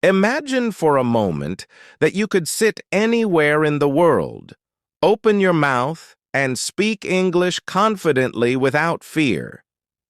Imagine for a moment that you could sit anywhere in the world, open your mouth, and speak English confidently without fear.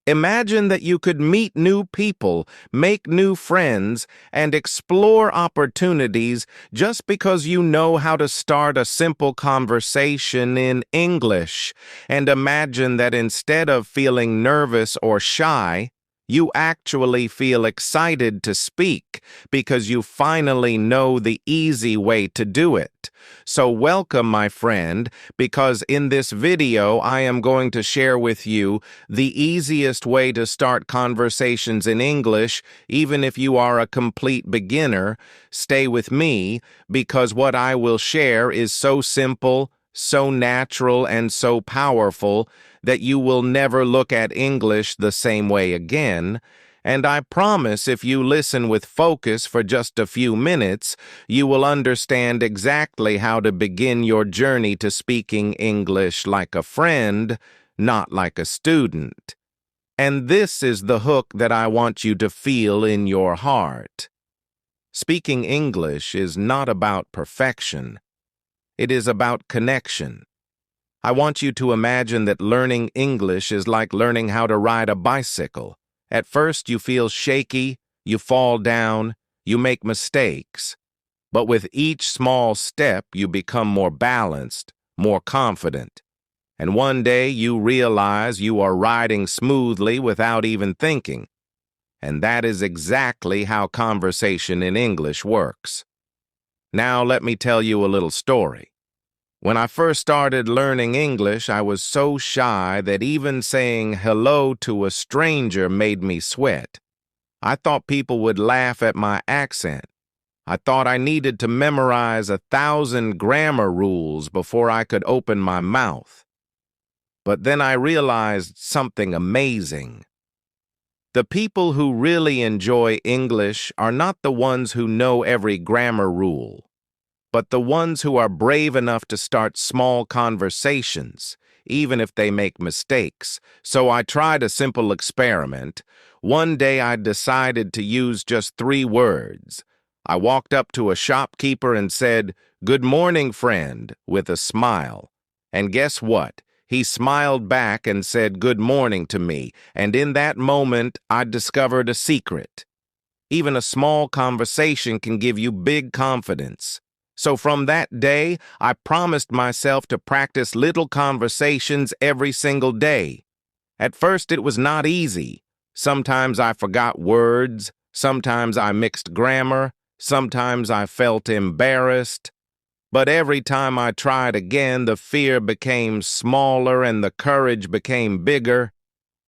Imagine that you could meet new people, make new friends, and explore opportunities just because you know how to start a simple conversation in English. And imagine that instead of feeling nervous or shy, you actually feel excited to speak because you finally know the easy way to do it. So welcome, my friend, because in this video I am going to share with you the easiest way to start conversations in English, even if you are a complete beginner. Stay with me because what I will share is so simple, so natural, and so powerful that you will never look at English the same way again. And I promise if you listen with focus for just a few minutes, you will understand exactly how to begin your journey to speaking English like a friend, not like a student. And this is the hook that I want you to feel in your heart. Speaking English is not about perfection. It is about connection. I want you to imagine that learning English is like learning how to ride a bicycle. At first, you feel shaky, you fall down, you make mistakes. But with each small step, you become more balanced, more confident. And one day, you realize you are riding smoothly without even thinking. And that is exactly how conversation in English works. Now, let me tell you a little story. When I first started learning English, I was so shy that even saying hello to a stranger made me sweat. I thought people would laugh at my accent. I thought I needed to memorize 1,000 grammar rules before I could open my mouth. But then I realized something amazing. The people who really enjoy English are not the ones who know every grammar rule, but the ones who are brave enough to start small conversations, even if they make mistakes. So I tried a simple experiment. One day I decided to use just 3 words. I walked up to a shopkeeper and said, "Good morning, friend," with a smile. And guess what? He smiled back and said good morning to me, and in that moment I discovered a secret. Even a small conversation can give you big confidence. So from that day, I promised myself to practice little conversations every single day. At first, it was not easy. Sometimes I forgot words, sometimes I mixed grammar, sometimes I felt embarrassed. But every time I tried again, the fear became smaller and the courage became bigger.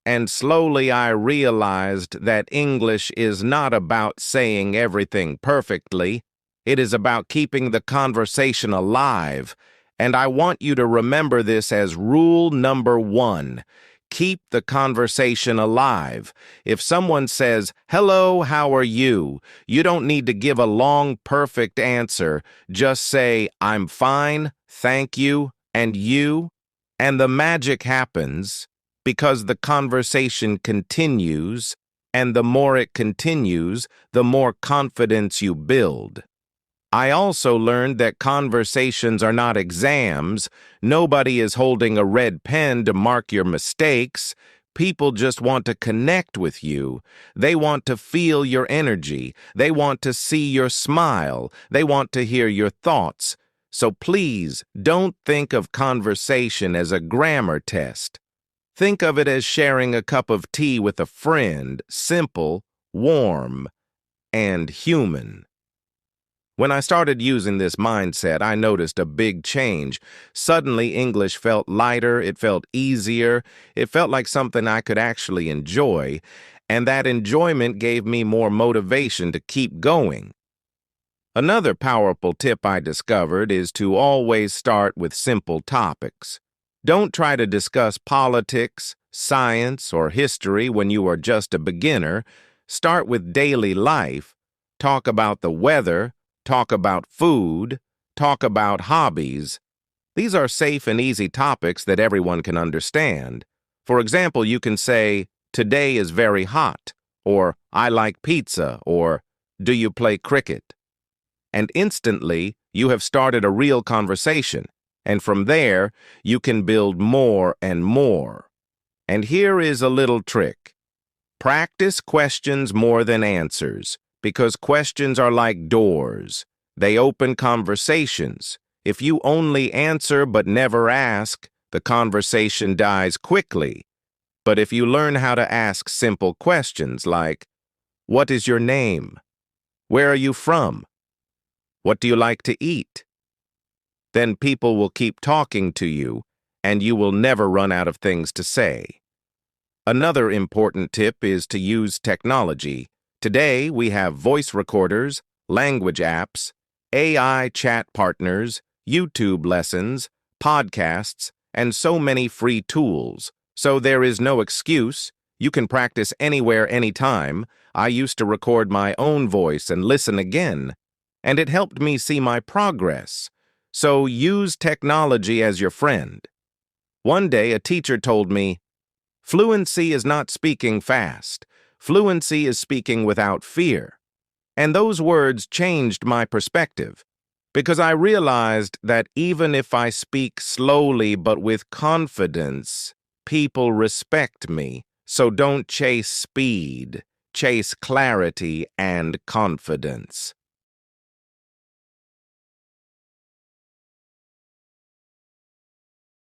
And slowly I realized that English is not about saying everything perfectly. It is about keeping the conversation alive, and I want you to remember this as rule number 1. Keep the conversation alive. If someone says, "Hello, how are you?" you don't need to give a long, perfect answer. Just say, "I'm fine, thank you, and you?" And the magic happens because the conversation continues, and the more it continues, the more confidence you build. I also learned that conversations are not exams. Nobody is holding a red pen to mark your mistakes. People just want to connect with you. They want to feel your energy. They want to see your smile. They want to hear your thoughts. So please, don't think of conversation as a grammar test. Think of it as sharing a cup of tea with a friend, simple, warm, and human. When I started using this mindset, I noticed a big change. Suddenly, English felt lighter, it felt easier, it felt like something I could actually enjoy, and that enjoyment gave me more motivation to keep going. Another powerful tip I discovered is to always start with simple topics. Don't try to discuss politics, science, or history when you are just a beginner. Start with daily life. Talk about the weather. Talk about food, talk about hobbies. These are safe and easy topics that everyone can understand. For example, you can say, "Today is very hot," or "I like pizza," or Do you play cricket? And instantly, you have started a real conversation, and from there, you can build more and more. And here is a little trick. Practice questions more than answers, because questions are like doors. They open conversations. If you only answer but never ask, the conversation dies quickly. But if you learn how to ask simple questions like, what is your name? Where are you from? What do you like to eat? Then people will keep talking to you, and you will never run out of things to say. Another important tip is to use technology. Today, we have voice recorders, language apps, AI chat partners, YouTube lessons, podcasts, and so many free tools. So there is no excuse. You can practice anywhere, anytime. I used to record my own voice and listen again, and it helped me see my progress. So use technology as your friend. One day, a teacher told me, fluency is not speaking fast. Fluency is speaking without fear. And those words changed my perspective, because I realized that even if I speak slowly but with confidence, people respect me. So don't chase speed, chase clarity and confidence.